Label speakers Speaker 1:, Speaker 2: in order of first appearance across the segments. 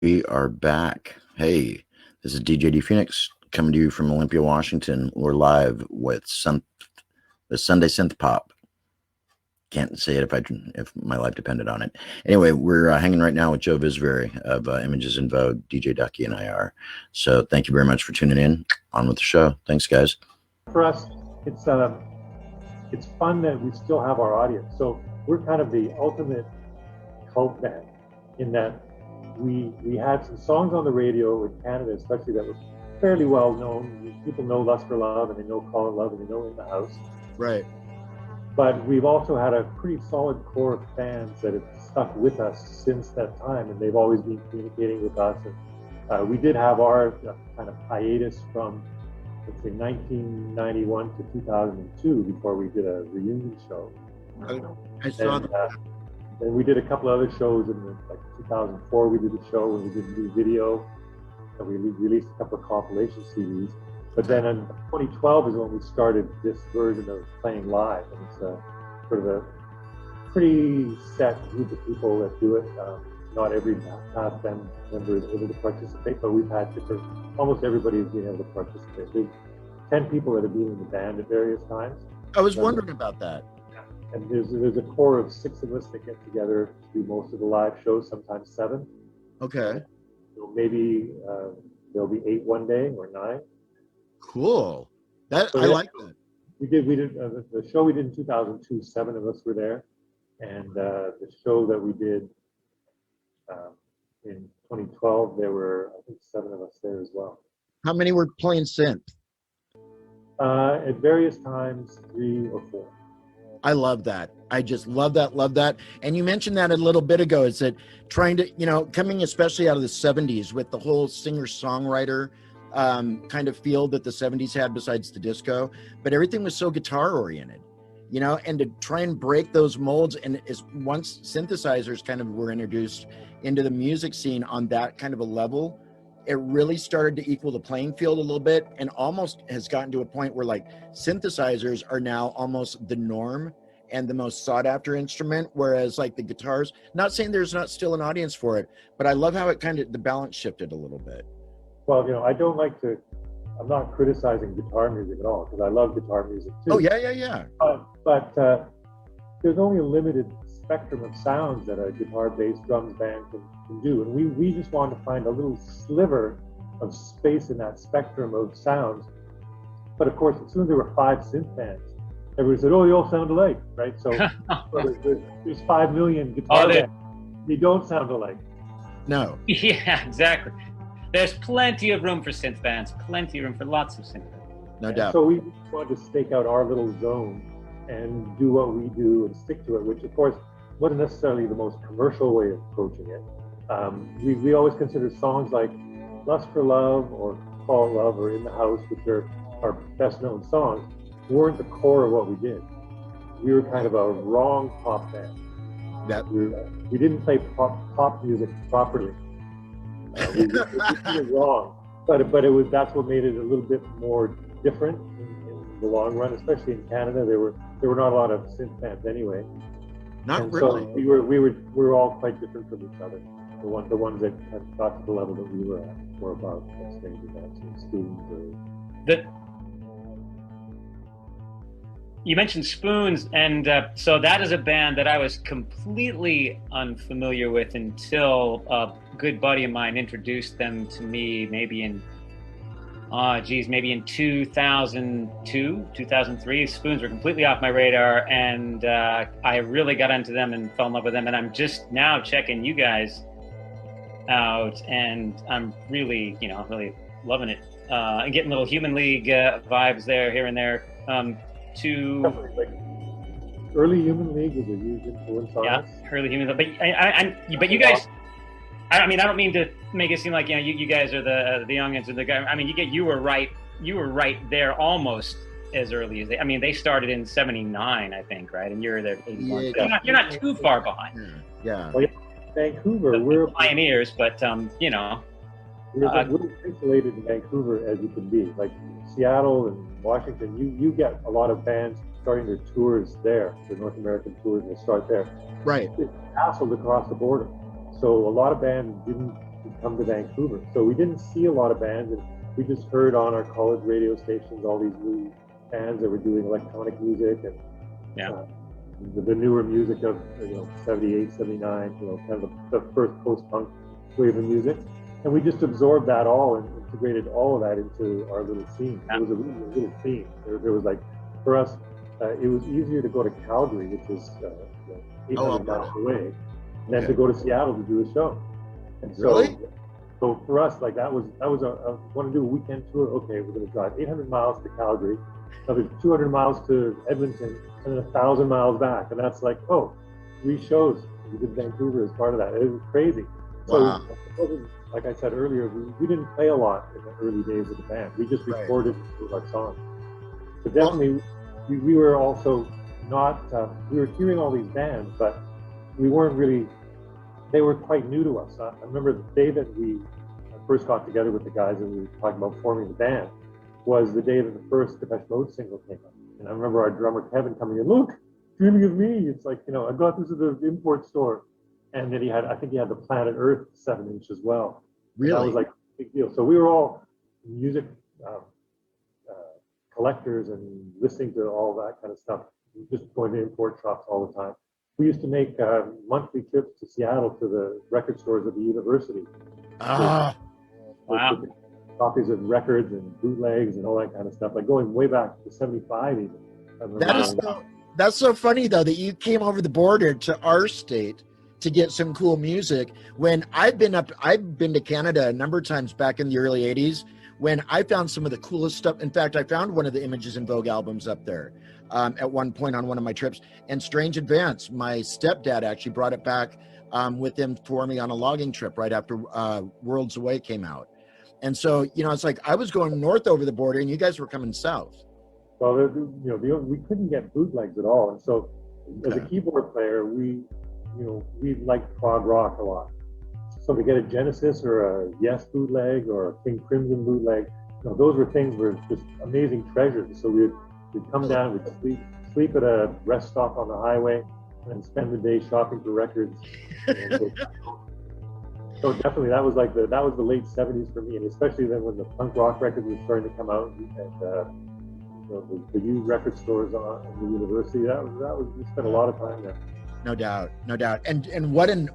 Speaker 1: We are back. Hey, this is DJ D Phoenix coming to you from Olympia, Washington. We're live with the Sunday Synth Pop. Can't say it if my life depended on it. Anyway, we're hanging right now with Joe VIZVARY of Images in Vogue, DJ Ducky, and IR. So thank you very much for tuning in. On with the show. Thanks, guys.
Speaker 2: For us, it's fun that we still have our audience. So we're kind of the ultimate cult band in that we had some songs on the radio in Canada, especially that were fairly well known. People know Lust for Love, and they know Call It Love, and they know In the House.
Speaker 1: Right.
Speaker 2: But we've also had a pretty solid core of fans that have stuck with us since that time, and they've always been communicating with us. And we did have our kind of hiatus from, let's say, 1991 to 2002 before we did a reunion show.
Speaker 1: I saw that.
Speaker 2: And we did a couple other shows in like 2004. We did a show and we did a new video, and we released a couple of compilation CDs. But then in 2012 is when we started this version of playing live, and it's sort of a pretty set group of people that do it. Not every band member is able to participate, but we've had almost everybody has been able to participate. There's 10 people that have been in the band at various times.
Speaker 1: I was wondering about that.
Speaker 2: And there's a core of 6 of us that get together to do most of the live shows, sometimes 7.
Speaker 1: Okay.
Speaker 2: So maybe there'll be 8 one day or 9.
Speaker 1: Cool. I like that.
Speaker 2: We did the show we did in 2002. 7 of us were there, and the show that we did in 2012, there were I think 7 of us there as well.
Speaker 1: How many were playing synth?
Speaker 2: At various times, 3 or 4.
Speaker 1: I love that. I just love that. And you mentioned that a little bit ago, is that trying to, coming especially out of the 70s with the whole singer-songwriter kind of feel that the 70s had besides the disco, but everything was so guitar-oriented, and to try and break those molds. And once synthesizers kind of were introduced into the music scene on that kind of a level, it really started to equal the playing field a little bit, and almost has gotten to a point where like synthesizers are now almost the norm and the most sought after instrument, whereas like the guitars, not saying there's not still an audience for it, but I love how it kind of, the balance shifted a little bit.
Speaker 2: Well, I'm not criticizing guitar music at all, because I love guitar music too.
Speaker 1: Oh yeah.
Speaker 2: But there's only a limited spectrum of sounds that a guitar, bass, drums band can do, and we just want to find a little sliver of space in that spectrum of sounds. But of course, as soon as there were 5 synth bands, everybody said, "Oh, you all sound alike," right? So, there's 5 million guitar bands. They don't sound alike.
Speaker 1: No.
Speaker 3: Yeah, exactly. There's plenty of room for synth bands. Plenty of room for lots of synth bands.
Speaker 1: No doubt.
Speaker 2: So we wanted to stake out our little zone and do what we do and stick to it, which of course wasn't necessarily the most commercial way of approaching it. We always consider songs like Lust for Love or Call It Love or In the House, which are our best known songs, weren't the core of what we did. We were kind of a wrong pop band. We didn't play pop music properly. We did it wrong, but that's what made it a little bit more different in the long run, especially in Canada. There were not a lot of synth bands anyway.
Speaker 1: Not really.
Speaker 2: So we were all quite different from each other. The ones that had got to the level that we were at, or above, stranger bands or Spoons.
Speaker 3: You mentioned Spoons, and so that is a band that I was completely unfamiliar with until a good buddy of mine introduced them to me maybe in 2002, 2003. Spoons were completely off my radar, and I really got into them and fell in love with them, and I'm just now checking you guys out, and I'm really, really loving it, and getting little Human League vibes there, here and there.
Speaker 2: Early Human League was a huge influence on us.
Speaker 3: Yeah, early Human League. But you guys, I don't mean to make it seem like you guys are the youngins and the guy. I mean, you were right there almost as early as they. They started in ’79, I think, right? And you're there 81.
Speaker 1: Yeah.
Speaker 3: You're not too far behind.
Speaker 1: Yeah.
Speaker 2: Well, Vancouver, we're
Speaker 3: pioneers, but
Speaker 2: we're as little isolated in Vancouver as you can be. Like Seattle and Washington, you get a lot of bands starting their tours there. Their North American tours will start there.
Speaker 1: Right.
Speaker 2: It's hassled across the border. So a lot of bands didn't to come to Vancouver. So we didn't see a lot of bands, and we just heard on our college radio stations all these new bands that were doing electronic music and the newer music of 78, 79, kind of the first post-punk wave of music. And we just absorbed that all and integrated all of that into our little scene. It was a really little scene. There was like, for us, it was easier to go to Calgary, which is 800 miles away, than to go to Seattle to do a show. And so for us, like that was want to do a weekend tour. Okay, we're going to drive 800 miles to Calgary, another 200 miles to Edmonton, and then 1,000 miles back. And that's like, 3 shows. We did Vancouver as part of that. It was crazy.
Speaker 1: Wow.
Speaker 2: So, like I said earlier, we didn't play a lot in the early days of the band. We just recorded our songs. But definitely, we were also not, we were hearing all these bands, but we weren't really, they were quite new to us. I remember the day that we first got together with the guys and we were talking about forming the band was the day that the first Depeche Mode single came out. And I remember our drummer Kevin coming in, look, Dreaming of Me. It's like, I got this at the import store. And then I think he had the Planet Earth 7-inch as well.
Speaker 1: Really?
Speaker 2: That was like a big deal. So we were all music collectors and listening to all that kind of stuff, just going to import shops all the time. We used to make monthly trips to Seattle to the record stores at the university.
Speaker 1: Wow.
Speaker 2: Copies of records and bootlegs and all that kind of stuff, like going way back to 75 even.
Speaker 1: That's so funny though that you came over the border to our state to get some cool music. When I've been to Canada a number of times back in the early 80s, when I found some of the coolest stuff. In fact, I found one of the Images in Vogue albums up there at one point on one of my trips. And Strange Advance, my stepdad actually brought it back with him for me on a logging trip right after Worlds Away came out. And so, it's like I was going north over the border and you guys were coming south.
Speaker 2: Well, we couldn't get bootlegs at all. And so as a keyboard player, we liked prog rock a lot. So to get a Genesis or a Yes bootleg or a King Crimson bootleg, those were just amazing treasures. So we'd come down, we'd sleep at a rest stop on the highway, and then spend the day shopping for records. So definitely, that was the late '70s for me, and especially then when the punk rock records were starting to come out, and the new record stores in the university. We spent a lot of time there.
Speaker 1: No doubt. And what an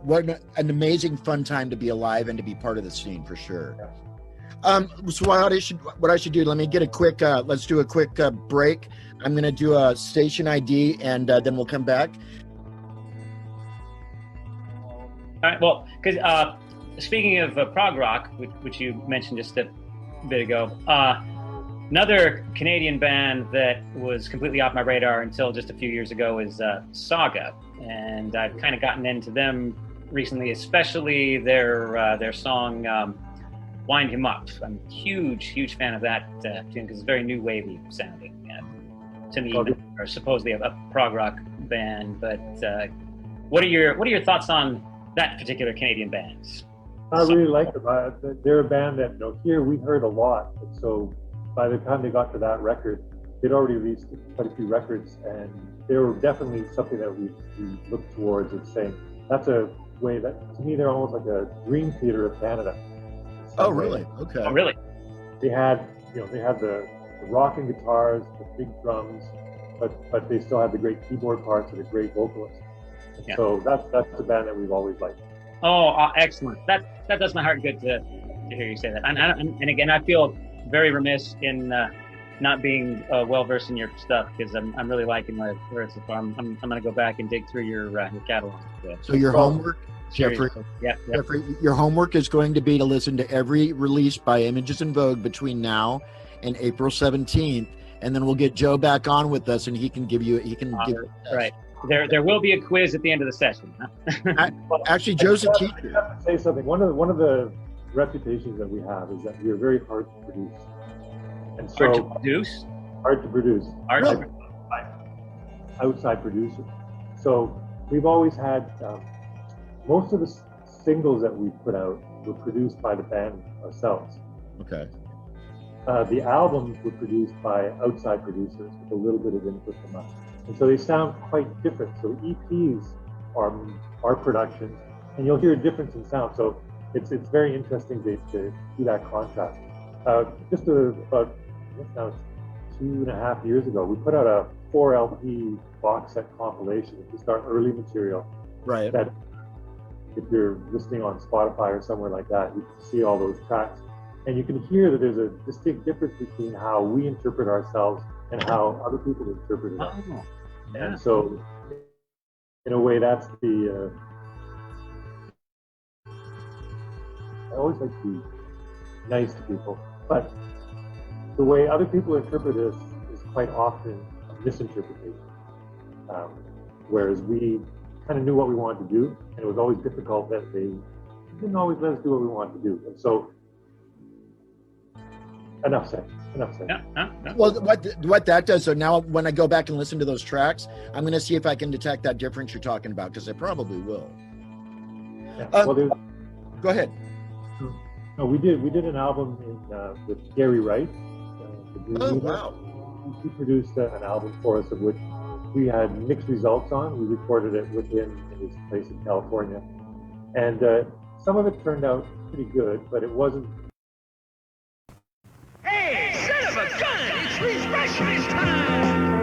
Speaker 1: amazing fun time to be alive and to be part of the scene for sure. Yeah. So what I should do, let me get a quick, let's do a quick break. I'm going to do a station ID and then we'll come back.
Speaker 3: All right, well, because speaking of prog rock, which you mentioned just a bit ago, another Canadian band that was completely off my radar until just a few years ago is Saga. And I've kind of gotten into them recently, especially their song "Wind Him Up." I'm a huge fan of that tune because it's very new wavy sounding to me, or supposedly a prog rock band. But what are your thoughts on that particular Canadian band?
Speaker 2: I really like them. They're a band that here we heard a lot, and so by the time they got to that record, they'd already released quite a few records, and they were definitely something that we looked towards and saying, that's a way that, to me, they're almost like a Dream Theater of Canada.
Speaker 1: Oh, really? Okay.
Speaker 3: Oh, really?
Speaker 2: They had the rocking guitars, the big drums, but they still had the great keyboard parts and a great vocalist. Yeah. So that's the band that we've always liked.
Speaker 3: Oh, excellent. That does my heart good to hear you say that. And again, I feel very remiss in not being well versed in your stuff because I'm really liking where it's from. I'm going to go back and dig through your catalog.
Speaker 1: So your homework, Jeffrey.
Speaker 3: Yeah.
Speaker 1: Jeffrey, your homework is going to be to listen to every release by Images in Vogue between now and April 17th, and then we'll get Joe back on with us, and he can give you.
Speaker 3: Right. There will be a quiz at the end of the session. Huh?
Speaker 1: Actually, Joe's a teacher.
Speaker 2: I have to say something. One of the reputations that we have is that we are very hard to produce. And so,
Speaker 3: Hard to produce.
Speaker 2: Really? Outside producers. So we've always had most of the singles that we put out were produced by the band ourselves.
Speaker 1: Okay.
Speaker 2: The albums were produced by outside producers with a little bit of input from us. And so they sound quite different. So EPs are our productions, and you'll hear a difference in sound. So it's very interesting to see that contrast. Just about, I guess now it's 2.5 years ago, we put out a 4 LP box set compilation of just our early material.
Speaker 1: Right.
Speaker 2: That if you're listening on Spotify or somewhere like that, you can see all those tracks. And you can hear that there's a distinct difference between how we interpret ourselves and how other people interpret us.
Speaker 3: Oh, yeah.
Speaker 2: And so, in a way, that's the. I always like to be nice to people, but the way other people interpret us is quite often a misinterpretation. Whereas we kind of knew what we wanted to do, and it was always difficult that they didn't always let us do what we wanted to do. And so, enough said.
Speaker 3: No.
Speaker 1: Well, what that does, so now when I go back and listen to those tracks, I'm going to see if I can detect that difference you're talking about, because I probably will.
Speaker 2: Yeah. Well,
Speaker 1: go ahead.
Speaker 2: No, we did an album with Gary Wright.
Speaker 1: Oh, wow.
Speaker 2: He produced an album for us, of which we had mixed results on. We recorded it with him in his place in California. And some of it turned out pretty good, but it wasn't.
Speaker 4: Hey, son of a gun! It's refreshment time!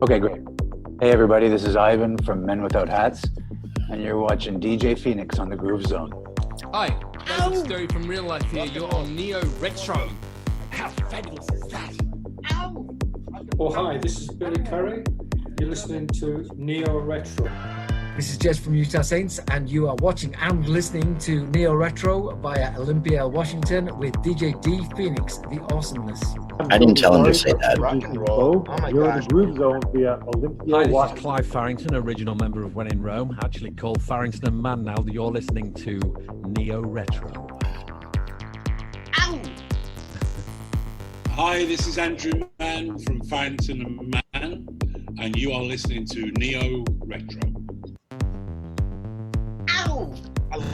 Speaker 5: Okay, great. Hey everybody, this is Ivan from Men Without Hats, and you're watching DJ Phoenix on the Groove Zone.
Speaker 6: Hi, David Story from Real Life here. You're on Neo Retro. How fabulous is that? Ow!
Speaker 7: Oh, hi, this is Billy Currie. You're listening to Neo Retro.
Speaker 8: This is Jez from Utah Saints, and you are watching and listening to Neo Retro via Olympia, Washington, with DJ D Phoenix, the awesomeness.
Speaker 9: I didn't tell him to say that.
Speaker 1: Rock and roll. Oh my
Speaker 2: You're
Speaker 1: gosh.
Speaker 2: in the Groove Zone via Olympia,
Speaker 10: Hi, this is
Speaker 2: Washington.
Speaker 10: Clive Farrington, original member of When in Rome, actually called Farrington and Mann now. You're listening to Neo Retro.
Speaker 4: Ow!
Speaker 11: Hi, this is Andrew Mann from Farrington and Mann, and you are listening to Neo Retro.
Speaker 4: Ow!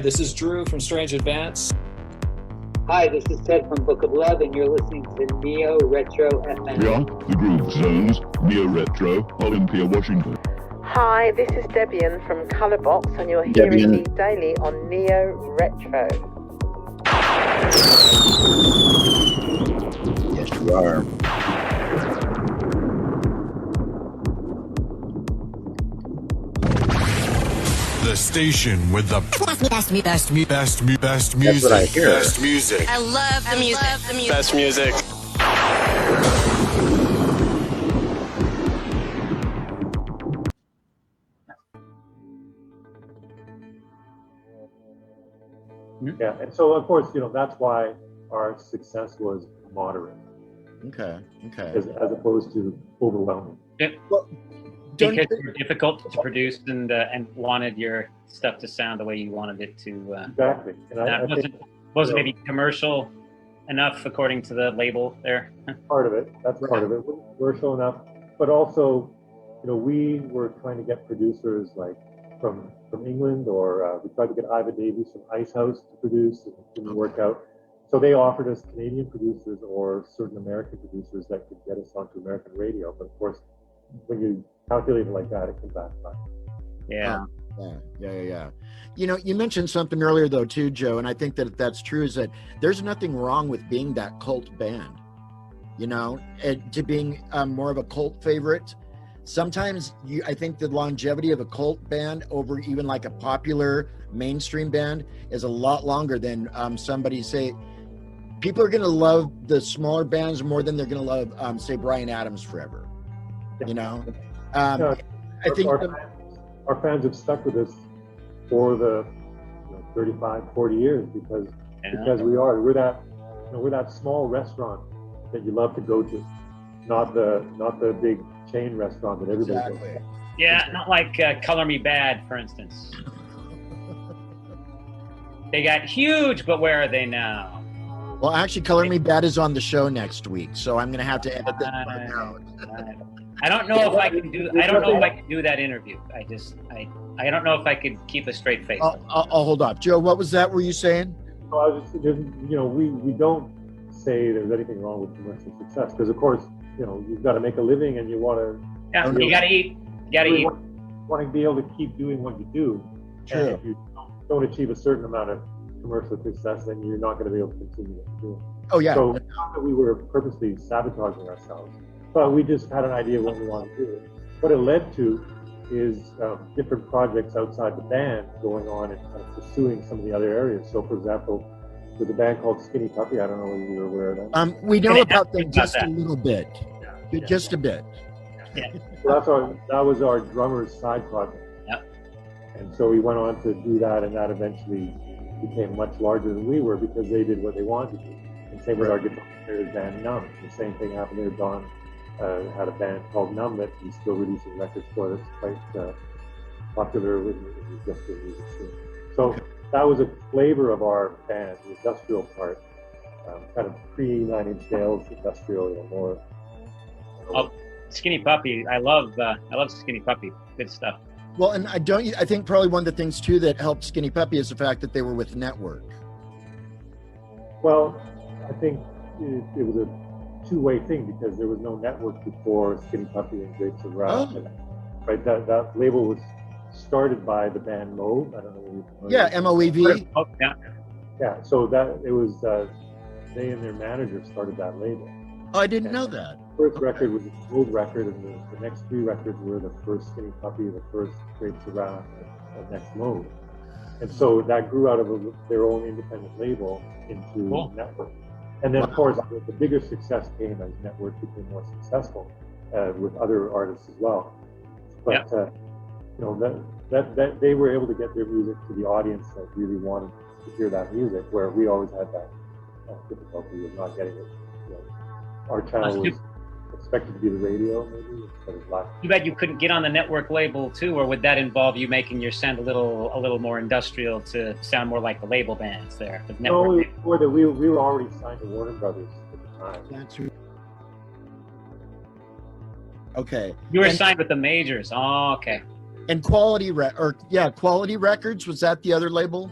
Speaker 12: This is Drew from Strange Advance.
Speaker 13: Hi, this is Ted from Book of Love, and you're listening to Neo Retro FM.
Speaker 14: We are the Groove Zones, Neo Retro, Olympia, Washington.
Speaker 15: Hi, this is Debian from Colorbox, and you're hearing me daily on Neo Retro.
Speaker 9: Yes, you are.
Speaker 14: The station with the best music.
Speaker 9: That's what I hear.
Speaker 14: Best music.
Speaker 4: I love the music.
Speaker 12: Best music.
Speaker 2: Yeah, and so of course, that's why our success was moderate.
Speaker 1: Okay.
Speaker 2: As opposed to overwhelming.
Speaker 3: Yeah.
Speaker 1: Well,
Speaker 3: because you were difficult to produce and wanted your stuff to sound the way you wanted it to.
Speaker 2: Exactly. And I
Speaker 3: wasn't maybe commercial enough according to the label there.
Speaker 2: Part of it. That's part of it. Commercial enough, but also, we were trying to get producers like from England, or we tried to get Iva Davies from Ice House to produce, and it didn't work out. So they offered us Canadian producers or certain American producers that could get us onto American radio. But of course, when you calculate it like that, it can backfire.
Speaker 3: Yeah.
Speaker 1: Yeah. You mentioned something earlier though too, Joe, and I think that that's true, is that there's nothing wrong with being that cult band, to being more of a cult favorite. Sometimes I think the longevity of a cult band over even like a popular mainstream band is a lot longer than somebody say. People are going to love the smaller bands more than they're going to love, say, Bryan Adams forever. I think
Speaker 2: our fans have stuck with us for the 35, 40 years because we're we're that small restaurant that you love to go to, not the big chain restaurant that everybody goes to.
Speaker 3: Yeah, not like Color Me Bad, for instance. They got huge, but where are they now?
Speaker 1: Well, actually, Color Me Bad is on the show next week, so I'm going to have to edit that part out.
Speaker 3: I don't know if I can do. I don't know if I can do that interview. I don't know if I could keep a straight face.
Speaker 1: I'll hold off. Joe, what was that? Were you saying?
Speaker 2: So I was just, we don't say there's anything wrong with commercial success because, of course, you've got to make a living and you want to.
Speaker 3: Yeah, you got to eat. You got to eat.
Speaker 2: Want to be able to keep doing what you do.
Speaker 1: True.
Speaker 2: And if you don't achieve a certain amount of commercial success, then you're not going to be able to continue what you're doing.
Speaker 1: Oh yeah.
Speaker 2: So not that we were purposely sabotaging ourselves, but we just had an idea of what we wanted to do. What it led to is different projects outside the band going on and kind of pursuing some of the other areas. So, for example, with a band called Skinny Puppy, I don't know whether you were aware of that.
Speaker 1: We know about them just a little bit, just a bit.
Speaker 3: Yeah.
Speaker 2: So that was our drummer's side project.
Speaker 3: Yep.
Speaker 2: And so we went on to do that, and that eventually became much larger than we were because they did what they wanted to do. And same with our guitar player's band Numb. The same thing happened there. Don had a band called Numb that he's still releasing records for that's quite popular with the industrial music scene. So that was a flavor of our band, the industrial part, kind of pre-Nine Inch Nails industrial, more.
Speaker 3: Skinny Puppy, I love Skinny Puppy. Good stuff.
Speaker 1: Well, and I think probably one of the things too that helped Skinny Puppy is the fact that they were with Network.
Speaker 2: Well, I think it was a two-way thing because there was no Network before Skinny Puppy and Grapes of Wrath. Right, that label was started by the band Moe. I don't know what you.
Speaker 1: Yeah, MOEV.
Speaker 3: Oh, yeah.
Speaker 2: Yeah, so that it was they and their manager started that label.
Speaker 1: Oh, I didn't know that.
Speaker 2: The first record was a gold record, and the next three records were the first Skinny Puppy, the first Grapes of Wrath, and the next Moe. And so that grew out of their own independent label into Network. And then, of course, the bigger success came as Network became more successful with other artists as well. But that they were able to get their music to the audience that really wanted to hear that music, where we always had that difficulty of not getting it. Our channel was expected to be the radio, maybe instead of black.
Speaker 3: You bet you couldn't get on the Network label too, or would that involve you making your sound a little more industrial to sound more like the label bands there? The
Speaker 2: No, we were already signed to Warner Brothers at the time.
Speaker 1: That's right. Okay.
Speaker 3: You were signed with the majors. Oh, okay.
Speaker 1: And Quality Records, was that the other label?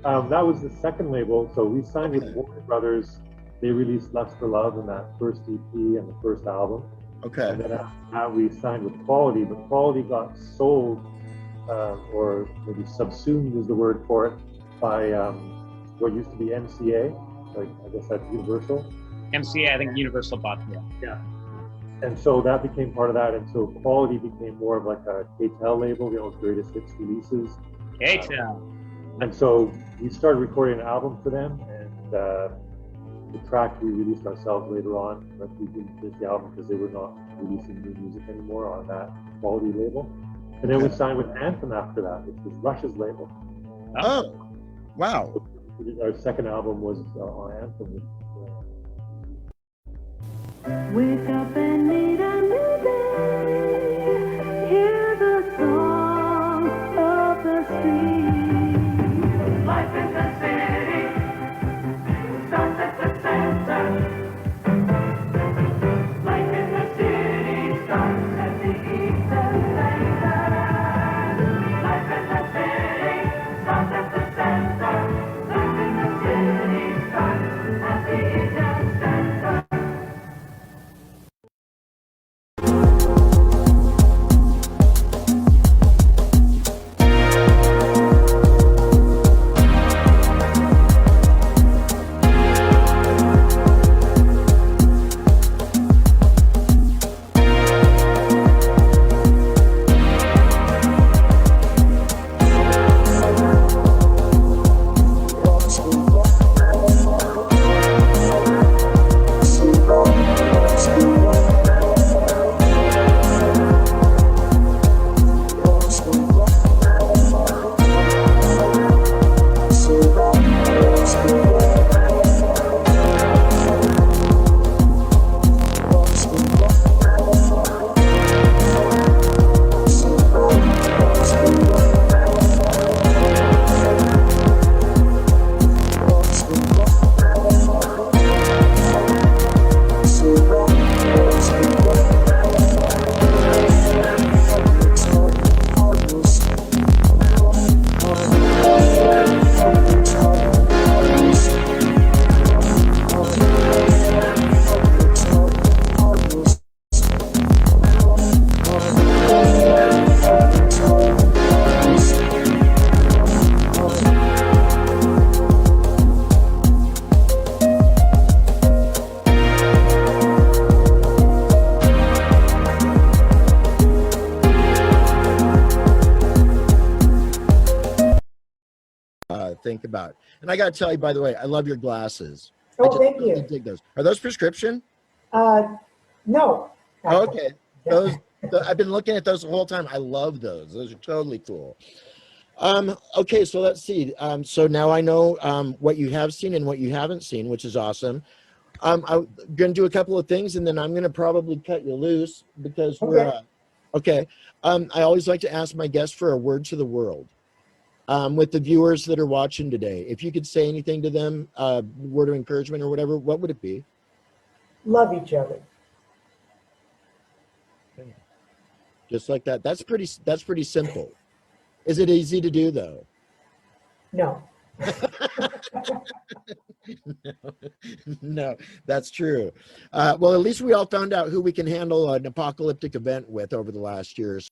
Speaker 2: That was the second label. So we signed with Warner Brothers. They released Lust for Love in that first EP and the first album.
Speaker 1: Okay.
Speaker 2: And then after that, we signed with Quality, but Quality got sold, or maybe subsumed is the word for it, by what used to be MCA. Like, I guess that's Universal.
Speaker 3: MCA, I think Universal bought them.
Speaker 2: Yeah. And so that became part of that. And so Quality became more of like a KTEL label, greatest hits releases.
Speaker 3: KTEL.
Speaker 2: And so we started recording an album for them, and the track we released ourselves later on, but we didn't finish the album because they were not releasing new music anymore on that Quality label. And then we signed with Anthem after that, which was Rush's label.
Speaker 1: Oh, wow.
Speaker 2: So our second album was on Anthem.
Speaker 16: Wake up and meet a new day. Hear the song of the street. Life in the city starts at the center.
Speaker 1: think about. And I got to tell you, by the way, I love your glasses.
Speaker 17: Oh, thank you.
Speaker 1: Dig those. Are those prescription?
Speaker 17: No.
Speaker 1: Oh, okay. I've been looking at those the whole time. I love those. Those are totally cool. Okay, so let's see. So now I know what you have seen and what you haven't seen, which is awesome. I'm going to do a couple of things, and then I'm going to probably cut you loose because we're okay. I always like to ask my guests for a word to the world with the viewers that are watching today. If you could say anything to them, word of encouragement or whatever, what would it be?
Speaker 17: Love each other.
Speaker 1: Just like that. That's pretty simple. Is it easy to do though?
Speaker 17: No.
Speaker 1: No, that's true. Well, at least we all found out who we can handle an apocalyptic event with over the last years.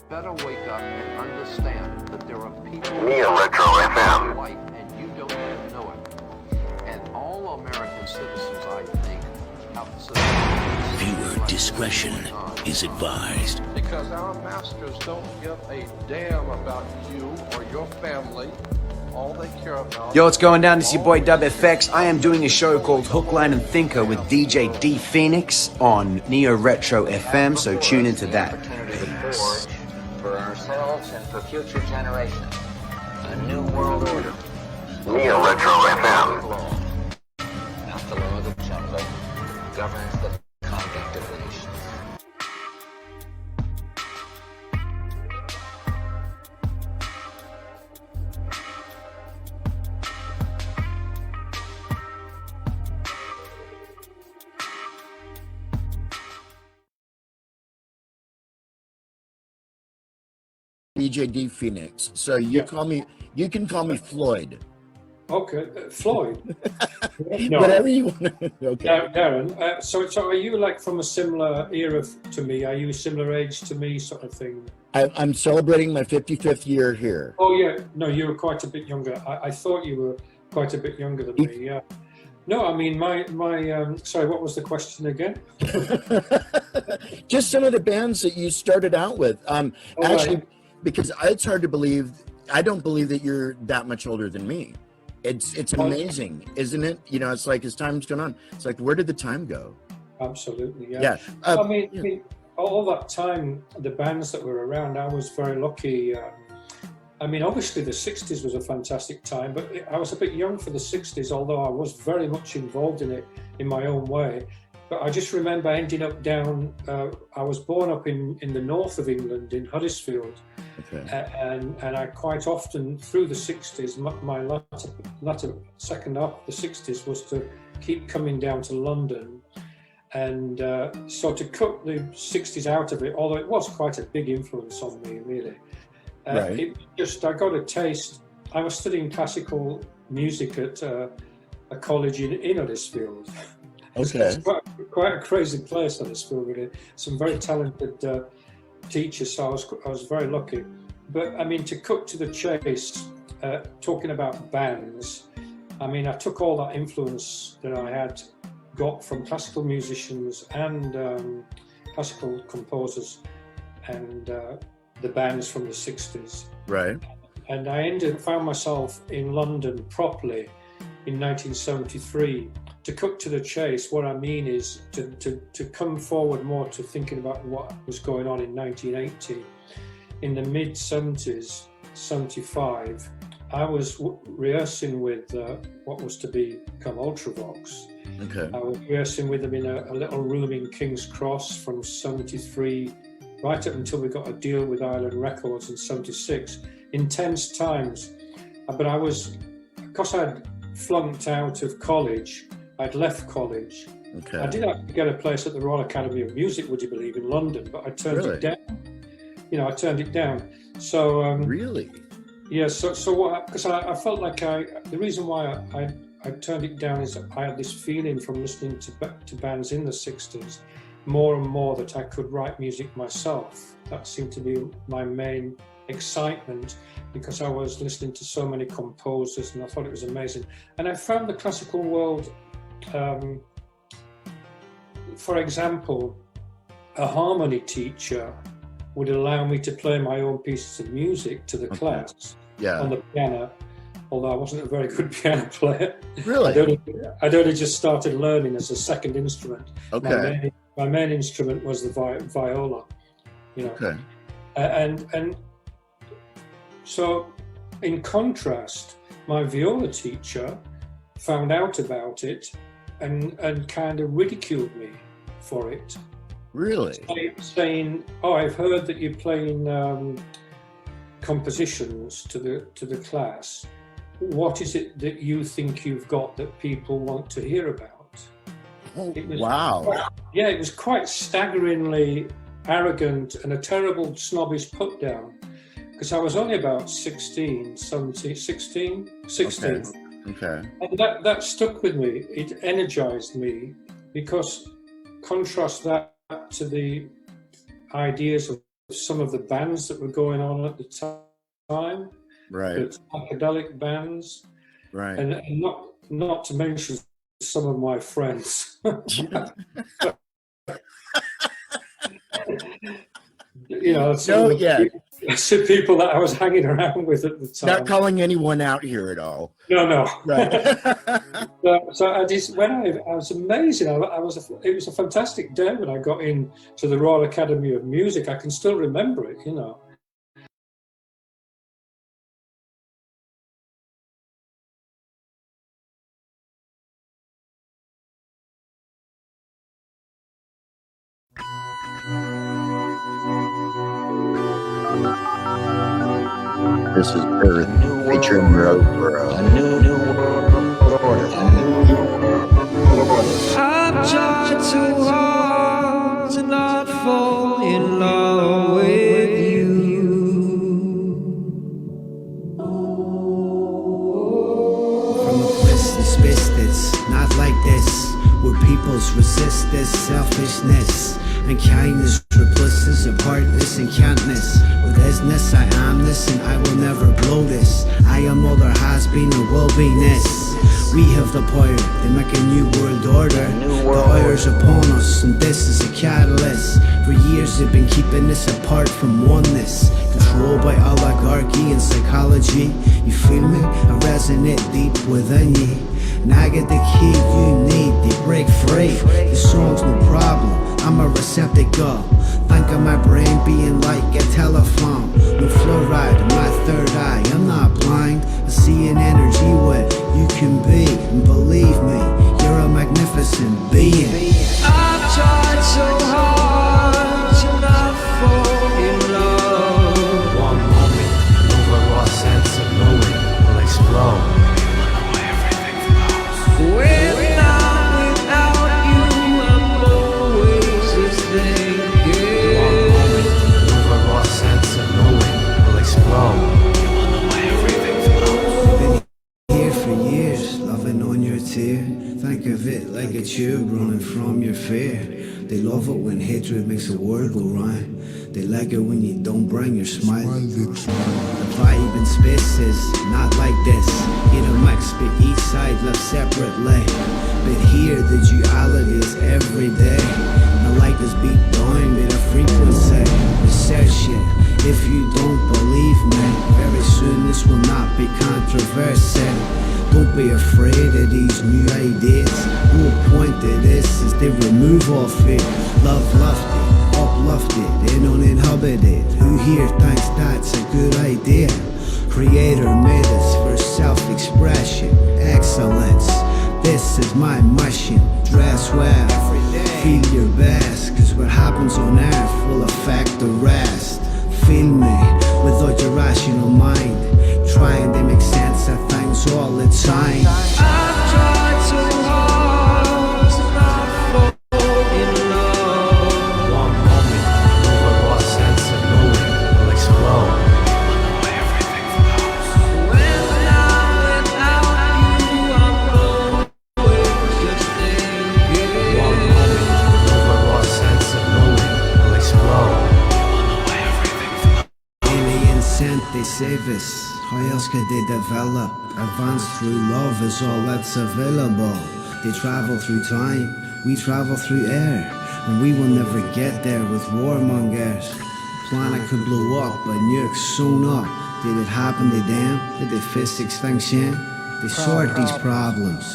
Speaker 18: Better wake up and understand that there are people
Speaker 19: Neo Retro FM.
Speaker 18: life and you don't even know it. And all American citizens, I think, have
Speaker 19: Viewer discretion is advised.
Speaker 18: because our masters don't give a damn about you or your family. All they care about.
Speaker 20: Yo, what's going down? This is your boy DubFX. I am doing a show called Hook, Line and Thinker with DJ D Phoenix on Neo Retro FM, so tune into that.
Speaker 21: Forge for ourselves and for future generations. A new world order.
Speaker 19: Neo Retro FM.
Speaker 21: Law. Not the law of the jungle. Governs the conduct of nations.
Speaker 1: DJ D Phoenix. So you can call me Floyd.
Speaker 7: Okay, Floyd. No.
Speaker 1: Whatever you want to. Okay.
Speaker 7: Darren, so are you like from a similar era to me? Are you a similar age to me, sort of thing?
Speaker 1: I'm celebrating my 55th year here.
Speaker 7: Oh yeah, no, you were quite a bit younger. I thought you were quite a bit younger than me. Yeah. No, I mean my sorry, what was the question again?
Speaker 1: Just some of the bands that you started out with. Actually,
Speaker 7: right.
Speaker 1: Because it's hard to believe. I don't believe that you're that much older than me. It's amazing, isn't it? You know, it's like as time's gone on, it's like, where did the time go?
Speaker 7: Absolutely, yeah.
Speaker 1: Yeah.
Speaker 7: I mean, all that time, the bands that were around, I was very lucky. I mean, obviously the 60s was a fantastic time, but I was a bit young for the 60s, although I was very much involved in it in my own way. But I just remember ending up down, I was born up in the north of England, in Huddersfield. Okay. And I quite often, through the 60s, my latter second half of the 60s was to keep coming down to London. And so to cut the 60s out of it, although it was quite a big influence on me, really. Right. I got a taste. I was studying classical music at a college in Huddersfield.
Speaker 1: Okay.
Speaker 7: It's quite a crazy place, Huddersfield, really. Some very talented teachers, so I was very lucky. But I mean, to cut to the chase, talking about bands, I mean, I took all that influence that I had got from classical musicians and classical composers and the bands from the 60s.
Speaker 1: Right.
Speaker 7: And I found myself in London properly in 1973. To cut to the chase, what I mean is to come forward more to thinking about what was going on in 1980. In the mid-70s, 75, I was rehearsing with what was to become ULTRAVOX.
Speaker 1: Okay.
Speaker 7: I was rehearsing with them in a little room in King's Cross from 73 right up until we got a deal with Island Records in 76. Intense times. But I was, because I'd flunked out of college, I'd left college.
Speaker 1: Okay.
Speaker 7: I did have to get a place at the Royal Academy of Music, would you believe, in London, but I turned it down. You know, I turned it down. So
Speaker 1: really,
Speaker 7: yeah. So what? Because I felt like the reason why I turned it down is I had this feeling from listening to bands in the 60s, more and more that I could write music myself. That seemed to be my main excitement, because I was listening to so many composers and I thought it was amazing. And I found the classical world, for example, a harmony teacher would allow me to play my own pieces of music to the class on the piano, although I wasn't a very good piano player.
Speaker 1: Really?
Speaker 7: I'd only just started learning as a second instrument.
Speaker 1: Okay.
Speaker 7: My main instrument was the viola, you know.
Speaker 1: Okay.
Speaker 7: And so, in contrast, my viola teacher found out about it and kind of ridiculed me for it.
Speaker 1: Really?
Speaker 7: Saying, "Oh, I've heard that you're playing compositions to the class. What is it that you think you've got that people want to hear about?"
Speaker 1: Wow.
Speaker 7: Yeah, it was quite staggeringly arrogant and a terrible snobbish put down, because I was only about 16.
Speaker 1: Okay.
Speaker 7: And that stuck with me. It energized me, because contrast that to the ideas of some of the bands that were going on at the time.
Speaker 1: Right.
Speaker 7: The psychedelic bands.
Speaker 1: Right.
Speaker 7: And not to mention some of my friends. You know, some people that I was hanging around with at the time.
Speaker 1: Not calling anyone out here at all.
Speaker 7: No.
Speaker 1: Right.
Speaker 7: So I was amazing. It was a fantastic day when I got into the Royal Academy of Music. I can still remember it, you know.
Speaker 9: This is Earth featuring Roseborough.
Speaker 5: A new world order.
Speaker 22: I've tried too hard to not fall in love with you.
Speaker 23: From a place in space that's not like this, where peoples resist this selfishness and kindness replaces of heartless and cantness. With isness I am this, and I will never blow this. I am all there has been and will be this. We have the power to make a new world order. The hour's upon us, and this is a catalyst. For years they've been keeping us apart from oneness, controlled by oligarchy and psychology. You feel me? I resonate deep within you, and I get the key you need to break free. The song's no problem, I'm a receptacle. Think of my brain being like a telephone. No fluoride in my third eye, I'm not blind. I see an energy where you can be, and believe me, you're a magnificent being.
Speaker 22: I've tried so hard to not fall in love.
Speaker 23: One moment, an overall sense of knowing will explode.
Speaker 22: When I'm without you, I'm always just thinking.
Speaker 23: One moment, an overall sense of knowing will explode. Been here for years, loving on your tear. Think of it like a tube running from your fear. They love it when hatred makes the world go round. They like it when you don't bring your smile. The vibe in space is not like this. In a mix, but each side lives separately. But here the duality is every day. The light is beat down with a frequency. Research it if you don't believe me. Very soon this will not be controversial. Don't be afraid of these new ideas. The whole point of this is they remove all fear. Love lofty, uplifted and uninhibited. Who here thinks that's a good idea? Creator made us for self-expression, excellence. This is my mission. Dress well, feel your best, cause what happens on earth will affect the rest. Feel me without your rational mind, trying to make sense of things all the time.
Speaker 22: I've tried so hard to not fall in love.
Speaker 23: One moment, an overall sense of knowing will explode.
Speaker 22: When I'm without you, I'm always just thinking.
Speaker 23: One moment, an overall sense of knowing will explode. Aliens sent, they save us. How else could they develop? Advance through love is all that's available. They travel through time, we travel through air. and we will never get there with warmongers. Planet could blow up, but nukes sewn up. Did it happen to them? Did they face extinction? They sort these problems.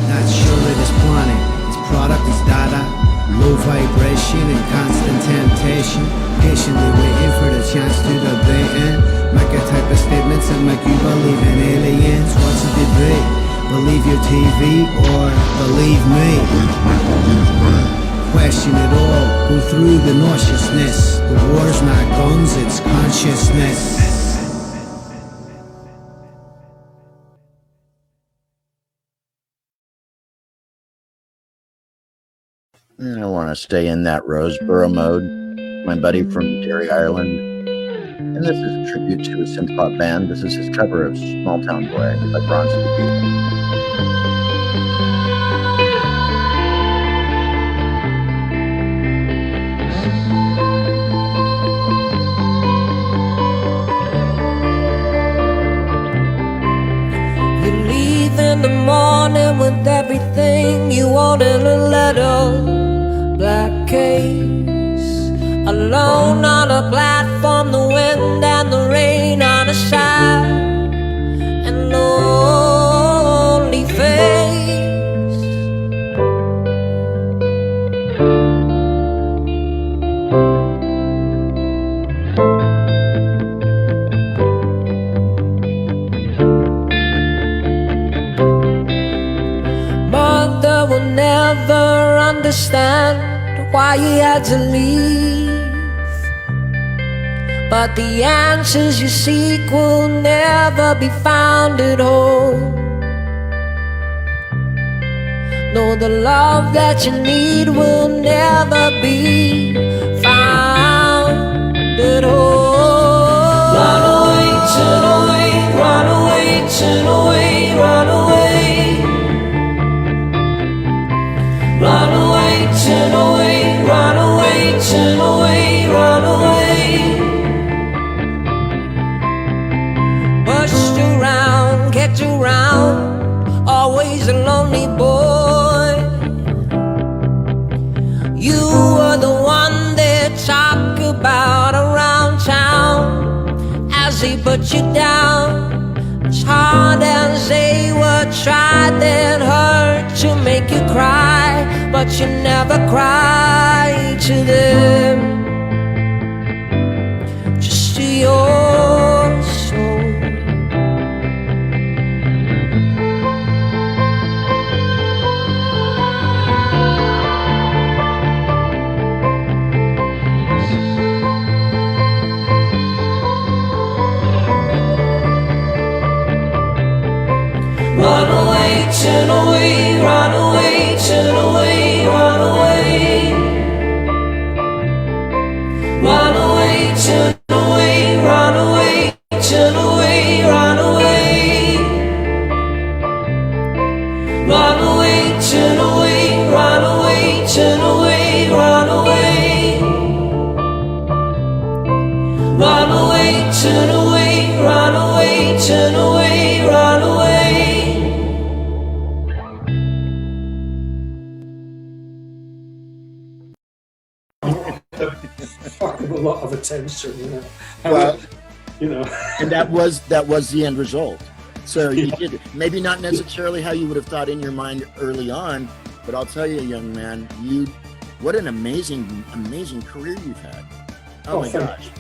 Speaker 23: That's surely this planet. Its product is data, low vibration and constant temptation. Patiently waiting for the chance to debate and make a type of statements that make you believe in aliens. What's the debate? Believe your TV or believe me? Question it all, go through the nauseousness. The war's not guns, it's consciousness.
Speaker 1: I want to stay in that Roseborough mode. My buddy from Derry, Ireland. And this is a tribute to a synth pop band. This is his cover of Small Town Boy by Bronson DeVito.
Speaker 22: In the morning with everything you want in a little black case, alone on a platform, the wind and the rain on a side, and lonely face. Never understand why you had to leave, but the answers you seek will never be found at home. No, the love that you need will never be found at home. Run away, turn away, run away, turn away, run away. Run away, turn away, run away, turn away, run away. Pushed around, kicked around, always a lonely boy. You were the one they talk about around town as they put you down. As hard as they would try, they'd hurt to make you cry, but you never cry to them, just to your soul. Run away, turn away, run away, turn away, run away. Run away, turn away, run away, turn away, run away. Run away, turn away, run away, turn away, run away. Run away, turn away, run away, turn away, run away.
Speaker 7: A lot of attention, you know.
Speaker 1: Well,
Speaker 7: you know,
Speaker 1: and that was the end result. So you did maybe not necessarily how you would have thought in your mind early on, but I'll tell you, young man, what an amazing career you've had. Oh my gosh.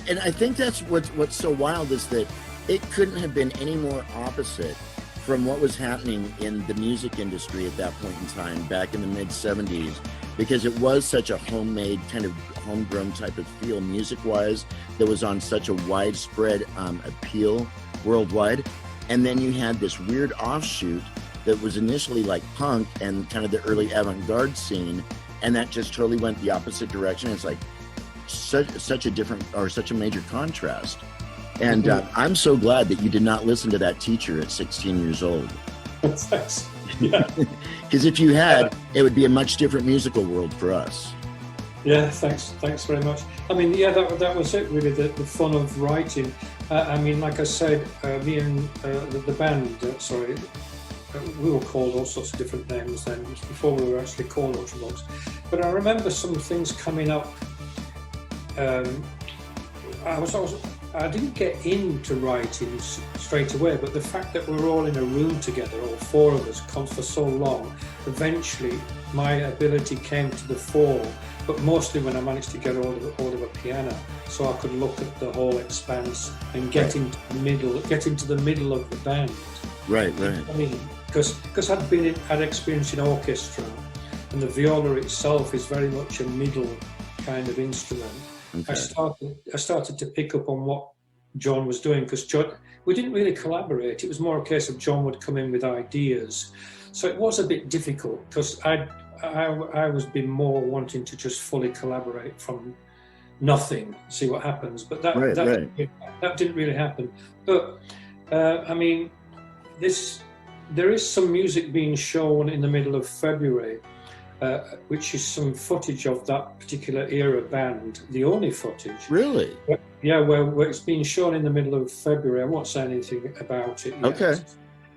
Speaker 1: And I think that's what's so wild is that it couldn't have been any more opposite from what was happening in the music industry at that point in time, back in the mid-'70s, because it was such a homemade, kind of homegrown type of feel music-wise that was on such a widespread appeal worldwide. And then you had this weird offshoot that was initially like punk and kind of the early avant-garde scene, and that just totally went the opposite direction. It's like such a different, or such a major contrast. And I'm so glad that you did not listen to that teacher at 16 years old.
Speaker 7: Thanks. Yeah.
Speaker 1: Because if you had, it would be a much different musical world for us.
Speaker 7: Yeah, thanks very much. I mean, yeah, that was it really, the fun of writing. I mean, like I said, me and the band, we were called all sorts of different names then, before we were actually called ULTRAVOX. But I remember some things coming up. I didn't get into writing straight away, but the fact that we were all in a room together, all four of us, for so long, eventually my ability came to the fore, but mostly when I managed to get hold of a piano, so I could look at the whole expanse and get into the middle of the band.
Speaker 1: Right.
Speaker 7: I mean, because I'd experienced in orchestra, and the viola itself is very much a middle kind of instrument. Okay. I started to pick up on what John was doing, because we didn't really collaborate. It was more a case of John would come in with ideas, so it was a bit difficult, because I was been more wanting to just fully collaborate from nothing, see what happens. But that didn't really happen. But I mean, there is some music being shown in the middle of February, which is some footage of that particular era band, the only footage.
Speaker 1: Really?
Speaker 7: Yeah, where it's being shown in the middle of February. I won't say anything about it yet.
Speaker 1: Okay,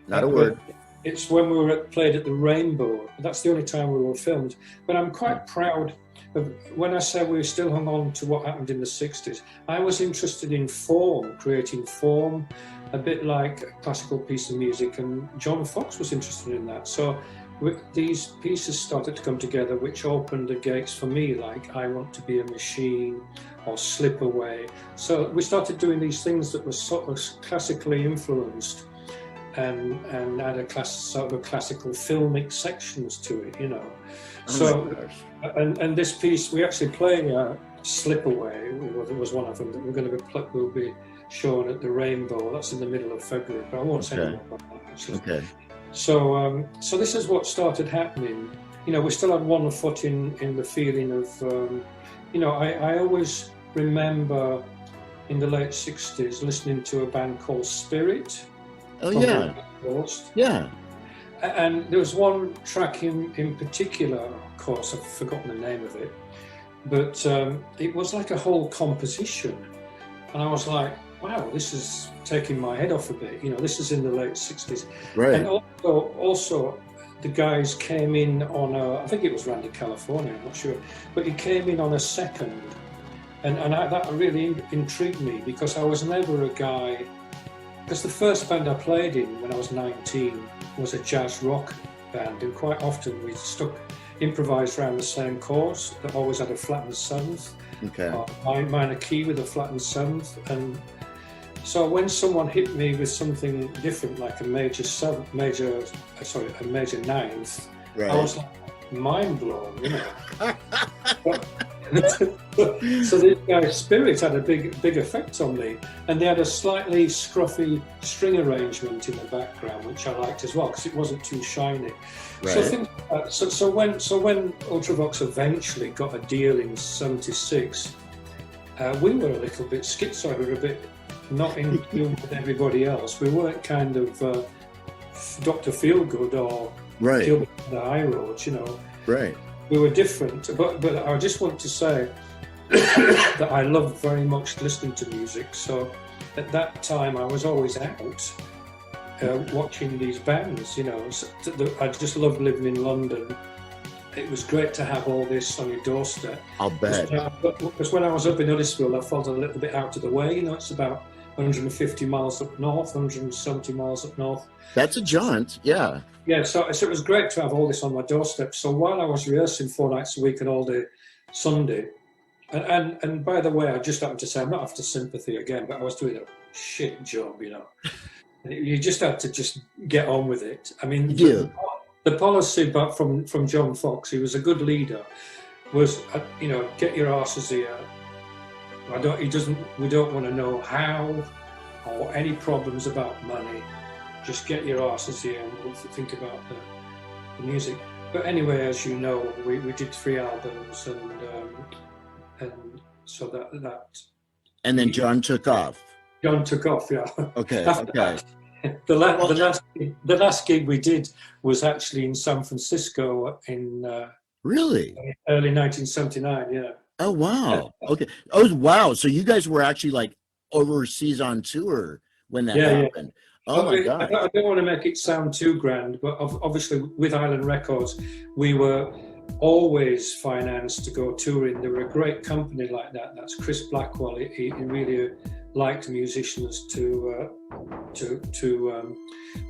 Speaker 1: not a word.
Speaker 7: It's when we played at the Rainbow. That's the only time we were filmed. But I'm quite proud of, when I say we still hung on to what happened in the 60s, I was interested in form, creating form, a bit like a classical piece of music, and John Fox was interested in that. So these pieces started to come together, which opened the gates for me, like I Want to Be a Machine or Slip Away. So we started doing these things that were sort of classically influenced, and had a sort of a classical filmic sections to it, you know. And this piece, we actually play Slip Away, was one of them that will be shown at the Rainbow. That's in the middle of February, but I won't say more about that actually.
Speaker 1: Okay.
Speaker 7: So this is what started happening. You know, we still had one foot in the feeling of, you know, I always remember in the late 60s listening to a band called Spirit.
Speaker 1: Oh, yeah. Yeah.
Speaker 7: And there was one track in particular, of course, I've forgotten the name of it, but it was like a whole composition. And I was like, wow, this is taking my head off a bit. You know, this is in the late 60s.
Speaker 1: Right.
Speaker 7: And also the guys came in on I think it was Randy California, I'm not sure, but he came in on a second. And that really intrigued me, because I was never a guy, because the first band I played in when I was 19 was a jazz rock band, and quite often we improvised around the same chords that always had a flattened seventh.
Speaker 1: Okay.
Speaker 7: Minor key with a flattened seventh, and so when someone hit me with something different, like a major ninth, right. I was like mind blown, you know. So this guy's Spirit had a big effect on me, and they had a slightly scruffy string arrangement in the background, which I liked as well, because it wasn't too shiny. Right. So when ULTRAVOX eventually got a deal in '76, we were a little bit schizo. We were a bit not in tune with everybody else. We weren't kind of Dr. Feelgood or Gilbert on the High Road, you know. Right. We were different, but I just want to say that I loved very much listening to music. So at that time, I was always out watching these bands. You know, I just loved living in London. It was great to have all this on your doorstep.
Speaker 1: I'll bet.
Speaker 7: Because when I was up in Huddersfield, I felt a little bit out of the way. You know, it's about 150 miles up north, 170 miles up north.
Speaker 1: That's a jaunt, yeah.
Speaker 7: Yeah, so it was great to have all this on my doorstep. So while I was rehearsing 4 nights a week and all day Sunday, and by the way, I just happened to say, I'm not after sympathy again, but I was doing a shit job, you know. You just had to just get on with it. I mean, the policy from John Fox, he was a good leader, was, you know, get your asses here. We don't want to know how or any problems about money. Just get your asses here and we'll think about the music. But anyway, as you know, we did 3 albums, and so that.
Speaker 1: And then John took off.
Speaker 7: John took off, yeah.
Speaker 1: Okay.
Speaker 7: Okay. The last gig we did was actually in San Francisco in
Speaker 1: really
Speaker 7: early 1979. Yeah.
Speaker 1: Oh wow. Okay. Oh wow. So you guys were actually like overseas on tour when that happened. Oh my God.
Speaker 7: I don't want to make it sound too grand, but obviously with Island Records, we were always financed to go touring. They were a great company like that. That's Chris Blackwell. He really liked musicians to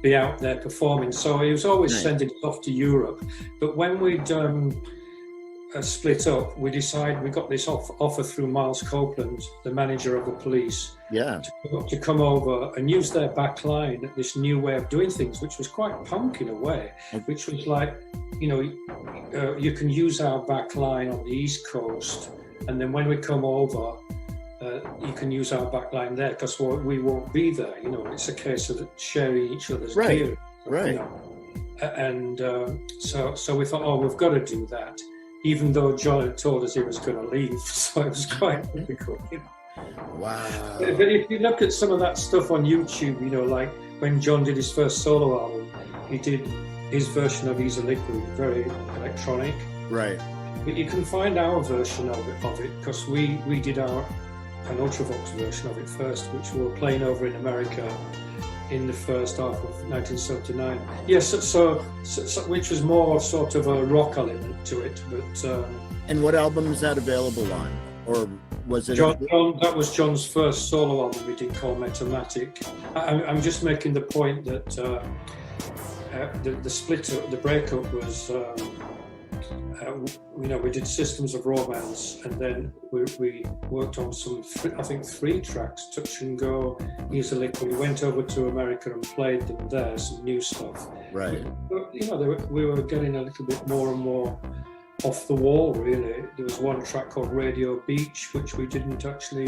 Speaker 7: be out there performing. So he was always sending us off to Europe. But when we'd split up, we decided, we got this offer through Miles Copeland, the manager of the Police, to come over and use their back line at this new way of doing things, which was quite punk in a way, which was like, you know, you can use our back line on the East Coast, and then when we come over, you can use our back line there, because we won't be there, you know. It's a case of sharing each other's gear.
Speaker 1: Right.
Speaker 7: You know? And so we thought, oh, we've got to do that, even though John had told us he was going to leave, so it was quite difficult, you know.
Speaker 1: Wow.
Speaker 7: But if you look at some of that stuff on YouTube, you know, like when John did his first solo album, he did his version of Easy Liquid, very electronic.
Speaker 1: Right.
Speaker 7: But you can find our version of it because we did an Ultravox version of it first, which we were playing over in America in the first half of 1979. Yes, so which was more sort of a rock element to it. But
Speaker 1: and what album is that available on, or was it?
Speaker 7: John, that was John's first solo album we did called Metamatic. I'm just making the point that the split up, the breakup was. You know, we did Systems of Romance, and then we worked on some, I think 3 tracks, Touch and Go, Easy Liquid. We went over to America and played them there, some new stuff.
Speaker 1: Right.
Speaker 7: But, you know, we were getting a little bit more and more off the wall, really. There was one track called Radio Beach, which we didn't actually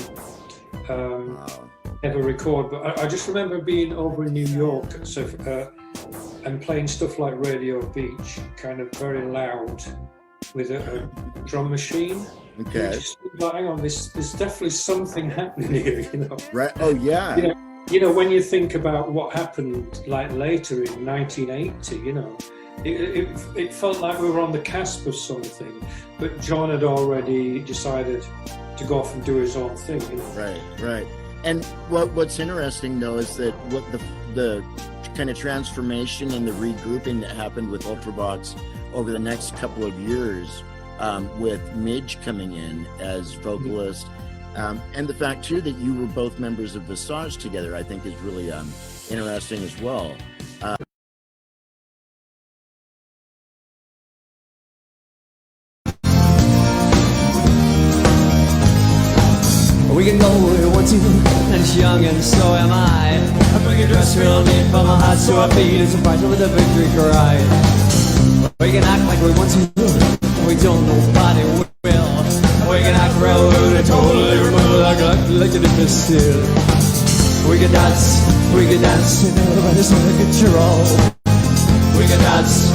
Speaker 7: ever record, but I just remember being over in New York and playing stuff like Radio Beach, kind of very loud, with a drum machine.
Speaker 1: Okay.
Speaker 7: Just like, hang on, there's definitely something happening here, you know.
Speaker 1: Right. Oh yeah.
Speaker 7: You know, when you think about what happened like later in 1980, you know, it felt like we were on the cusp of something, but John had already decided to go off and do his own thing, you know.
Speaker 1: Right. And what's interesting though is that what the kind of transformation and the regrouping that happened with Ultravox over the next couple of years, with Midge coming in as vocalist, and the fact too that you were both members of Visage together, I think is really interesting as well.
Speaker 6: We can go where we want to, and it's young and so am I. I bring a dress real neat from our hearts to our feet, and surprise with a victory cry. We can act like we want to, we don't, nobody will. We can act real rude and totally remember like it is still. We can dance, and everybody's under control. We can dance.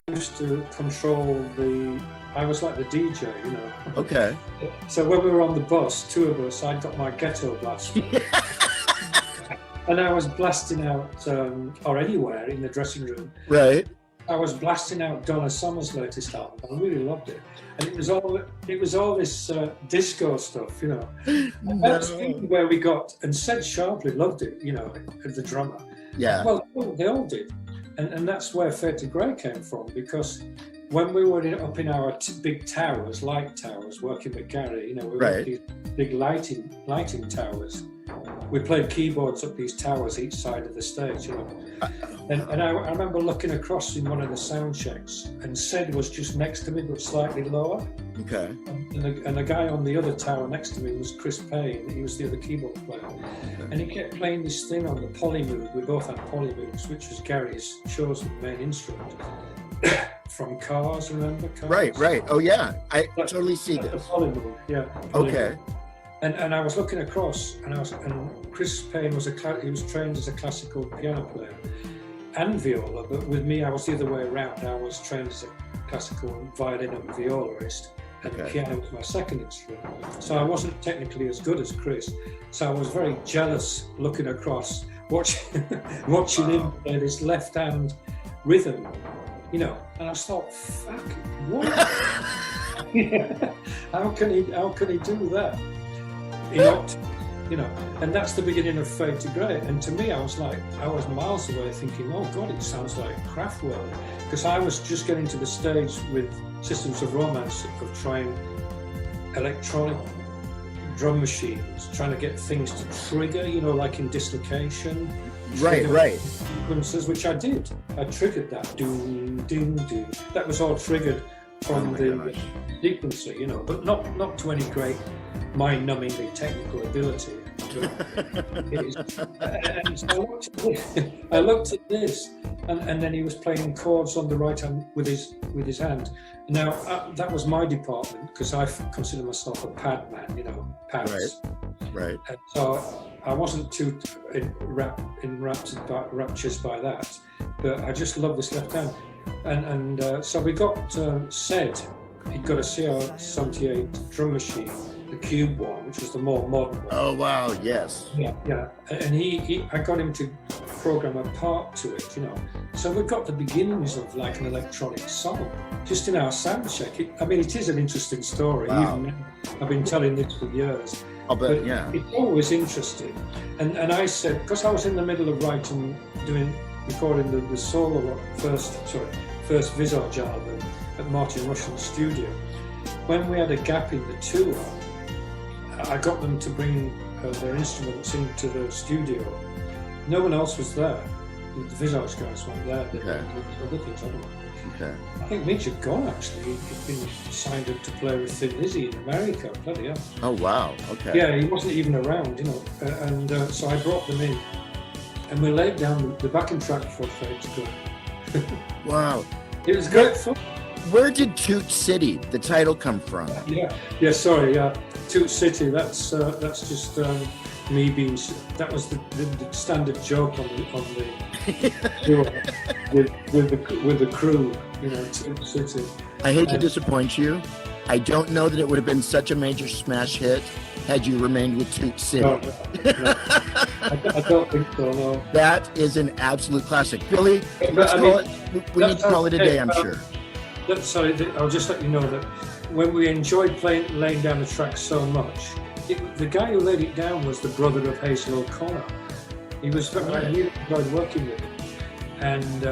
Speaker 7: I used to control I was like the DJ, you know.
Speaker 1: Okay.
Speaker 7: So when we were on the bus, 2 of us, I'd got my ghetto blaster. And I was blasting out, or anywhere in the dressing room.
Speaker 1: Right.
Speaker 7: I was blasting out Donna Summer's latest album. I really loved it. And it was all this disco stuff, you know. And that's really where we got, and Sid Sharpley loved it, you know, the drummer.
Speaker 1: Yeah.
Speaker 7: Well, they all did. And that's where Fade to Grey came from, because when we were up in our big towers, light towers, working with Gary, you know, we were these big lighting towers. We played keyboards up these towers each side of the stage, you know. And I remember looking across in one of the sound checks, and Sid was just next to me, but slightly lower.
Speaker 1: Okay.
Speaker 7: And the guy on the other tower next to me was Chris Payne. He was the other keyboard player. And he kept playing this thing on the polymoog. We both had polymoogs, which was Gary's chosen main instrument. From Cars, remember? Cars?
Speaker 1: Right. Oh yeah, I totally see this.
Speaker 7: The polymoog, yeah.
Speaker 1: Okay.
Speaker 7: And I was looking across, and Chris Payne was he was trained as a classical piano player and viola, but with me I was the other way around. I was trained as a classical violin and violist, and the piano was my second instrument. So I wasn't technically as good as Chris. So I was very jealous looking across, watching him play this left hand rhythm, you know. And I thought, fuck, what? How can he do that? you know, and that's the beginning of Fade to Grey. And to me, I was miles away thinking, oh God, it sounds like Kraftwerk, because I was just getting to the stage with Systems of Romance of trying electronic drum machines, trying to get things to trigger, you know, like in Dislocation.
Speaker 1: Right.
Speaker 7: Sequences, which I did. I triggered that. Doom, doom, doom. That was all triggered from the sequencer, you know, but not to any great mind-numbingly technical ability. And so I looked at this, and then he was playing chords on the right hand with his hand. Now that was my department, because I consider myself a pad man, you know, pads.
Speaker 1: Right.
Speaker 7: And so I wasn't too enraptured by that, but I just love this left hand. And so we got said he'd got a CR78 drum machine, the Cube one, which was the more modern one.
Speaker 1: Oh wow, yes.
Speaker 7: Yeah. And I got him to program a part to it, you know. So we've got the beginnings of like an electronic song, just in our sound check. It is an interesting story.
Speaker 1: Wow.
Speaker 7: I've been telling this for years.
Speaker 1: But yeah.
Speaker 7: It's always interesting. And I said, because I was in the middle of recording the solo first Visage album at Martin Rushton's studio. When we had a gap in the tour, I got them to bring their instruments into the studio. No one else was there. The Visage guys weren't there. They were other things, I don't know.
Speaker 1: Okay.
Speaker 7: I think Mitch had gone, actually. He'd been signed up to play with Thin Lizzy in America. Bloody hell.
Speaker 1: Oh, wow. Okay.
Speaker 7: Yeah, he wasn't even around, you know. So I brought them in, and we laid down the backing track for Fade to Grey.
Speaker 1: Wow.
Speaker 7: It was great fun.
Speaker 1: Where did Toot City, the title, come from?
Speaker 7: Yeah. Toot City. That's just me being. That was the standard joke on the with the crew. You know, Toot City.
Speaker 1: I hate to disappoint you. I don't know that it would have been such a major smash hit had you remained with Toot City.
Speaker 7: No. I don't think so, no.
Speaker 1: That is an absolute classic. Billy, we need to call it a day, I'm sure.
Speaker 7: Sorry, I'll just let you know that when we enjoyed laying down the track so much, the guy who laid it down was the brother of Hazel O'Connor. I really enjoyed working with him. And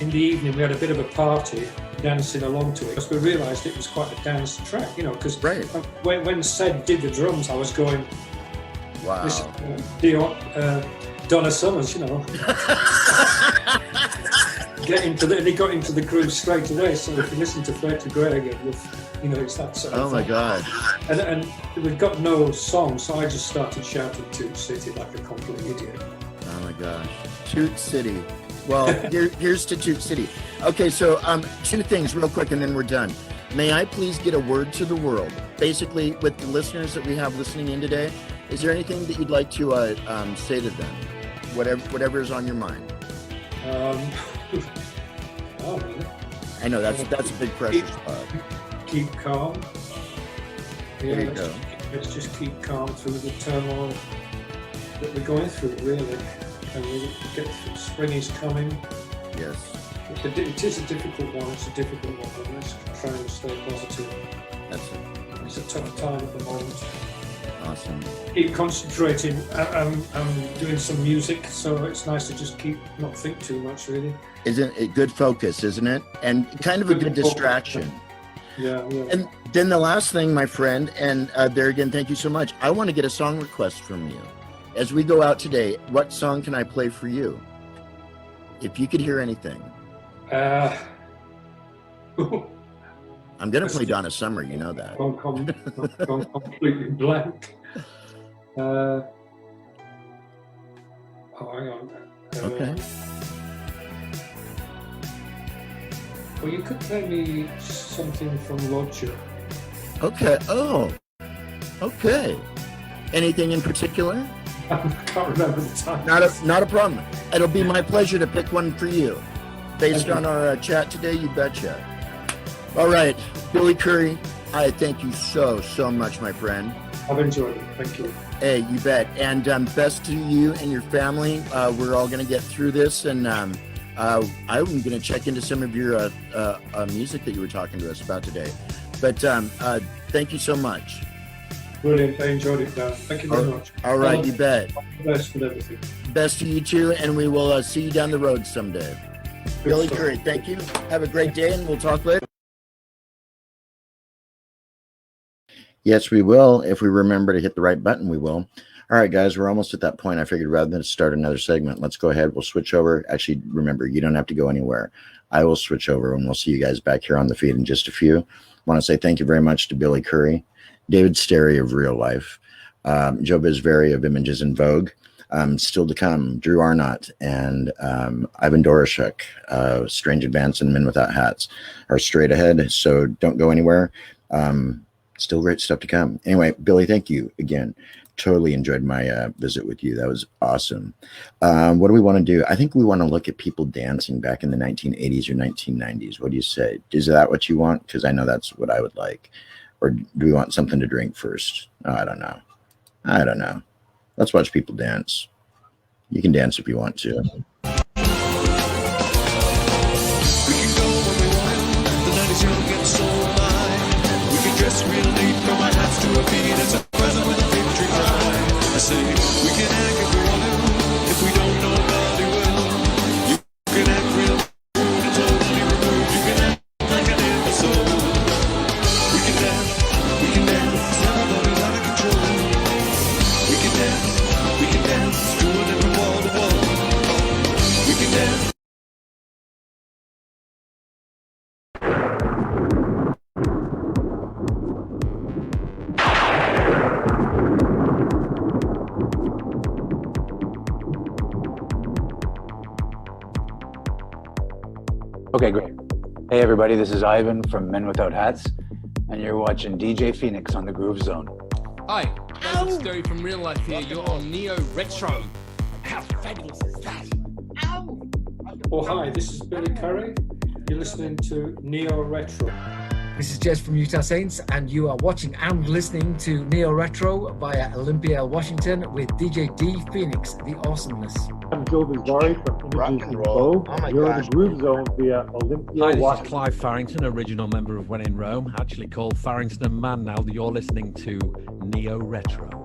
Speaker 7: in the evening, we had a bit of a party, dancing along to it, because we realised it was quite a dance track, you know, because when Sed did the drums, I was going,
Speaker 1: wow,
Speaker 7: this, Donna Summers, you know. And he got into the groove straight away. So if you listen to Fade to Grey again, you know, it's that sort of
Speaker 1: my God.
Speaker 7: And we've got no song, so I just started shouting Toot City like a complete idiot.
Speaker 1: Oh my gosh. Toot City. Well, here's to Toot City. Okay, so two things real quick and then we're done. May I please get a word to the world? Basically, with the listeners that we have listening in today, is there anything that you'd like to say to them? Whatever is on your mind. I know that's a big pressure spot.
Speaker 7: Keep calm.
Speaker 1: There you go.
Speaker 7: Let's just keep calm through the turmoil that we're going through, really. And we get through. Spring is coming.
Speaker 1: Yes.
Speaker 7: It is a difficult one. It's a difficult one, but let's try and stay positive.
Speaker 1: That's it.
Speaker 7: It's a tough time at the moment.
Speaker 1: Awesome.
Speaker 7: Keep concentrating. I'm doing some music, so it's nice to just not think too much, really.
Speaker 1: Isn't it good focus, isn't it? And kind of a good distraction.
Speaker 7: Yeah.
Speaker 1: And then the last thing, my friend, and there again, thank you so much. I want to get a song request from you. As we go out today, what song can I play for you? If you could hear anything. I'm going to play Donna Summer, you know that.
Speaker 7: I'm completely blank. Oh, hang on.
Speaker 1: Okay.
Speaker 7: Well, you could play me something from Roger.
Speaker 1: Okay. Oh. Okay. Anything in particular?
Speaker 7: I can't remember the time.
Speaker 1: Not a problem. It'll be my pleasure to pick one for you. Based on our chat today, you betcha. All right, Billy Currie, I thank you so much, my friend.
Speaker 7: I've enjoyed it. Thank you.
Speaker 1: Hey, you bet. And best to you and your family. We're all going to get through this. And I'm going to check into some of your music that you were talking to us about today. But thank you so much.
Speaker 7: Brilliant. I enjoyed it, Dan. Thank you very much.
Speaker 1: All right, you bet.
Speaker 7: Best with everything.
Speaker 1: Best to you too, and we will see you down the road someday. Billy Currie, thank you. Have a great day, and we'll talk later.
Speaker 9: Yes, we will. If we remember to hit the right button, we will. All right, guys, we're almost at that point. I figured rather than start another segment, let's go ahead. We'll switch over. Actually, remember, you don't have to go anywhere. I will switch over, and we'll see you guys back here on the feed in just a few. I want to say thank you very much to Billy Currie, David Sterry of Real Life, Joe VIZVARY of Images in Vogue, still to come, Drew Arnott, and Ivan Dorashuk, Strange Advance and Men Without Hats are straight ahead, so don't go anywhere. Still great stuff to come. Anyway, Billy, thank you again. Totally enjoyed my visit with you. That was awesome. What do we want to do? I think we want to look at people dancing back in the 1980s or 1990s. What do you say? Is that what you want? Because I know that's what I would like. Or do we want something to drink first? Oh, I don't know. I don't know. Let's watch people dance. You can dance if you want to.
Speaker 6: Dress real neat from our hats to our feet. It's a present with a victory cry. I say we can act if we want to. If we don't, nobody will. You can act real rude and totally removed. You can act like an imbecile. We can dance, everybody's out of control. We can dance, doing it from wall to wall. We can dance.
Speaker 8: Okay, great. Hey everybody, this is Ivan from Men Without Hats, and you're watching DJ Phoenix on the Groove Zone.
Speaker 10: Hi, it's Sterry from Real Life here. You're on Neo Retro. How fabulous is that? Ow!
Speaker 7: Oh, hi, this is Billy Currie. You're listening to Neo Retro.
Speaker 11: This is Jez from Utah Saints, and you are watching and listening to Neo Retro via Olympia, Washington, with DJ D Phoenix, the awesomeness.
Speaker 2: I'm Joe VIZVARY from Images in Vogue. You're in the Groove Zone via Olympia,
Speaker 24: Hi, this
Speaker 2: Washington.
Speaker 24: is Clive Farrington, original member of When in Rome, actually called Farrington and Man now. You're listening to Neo Retro.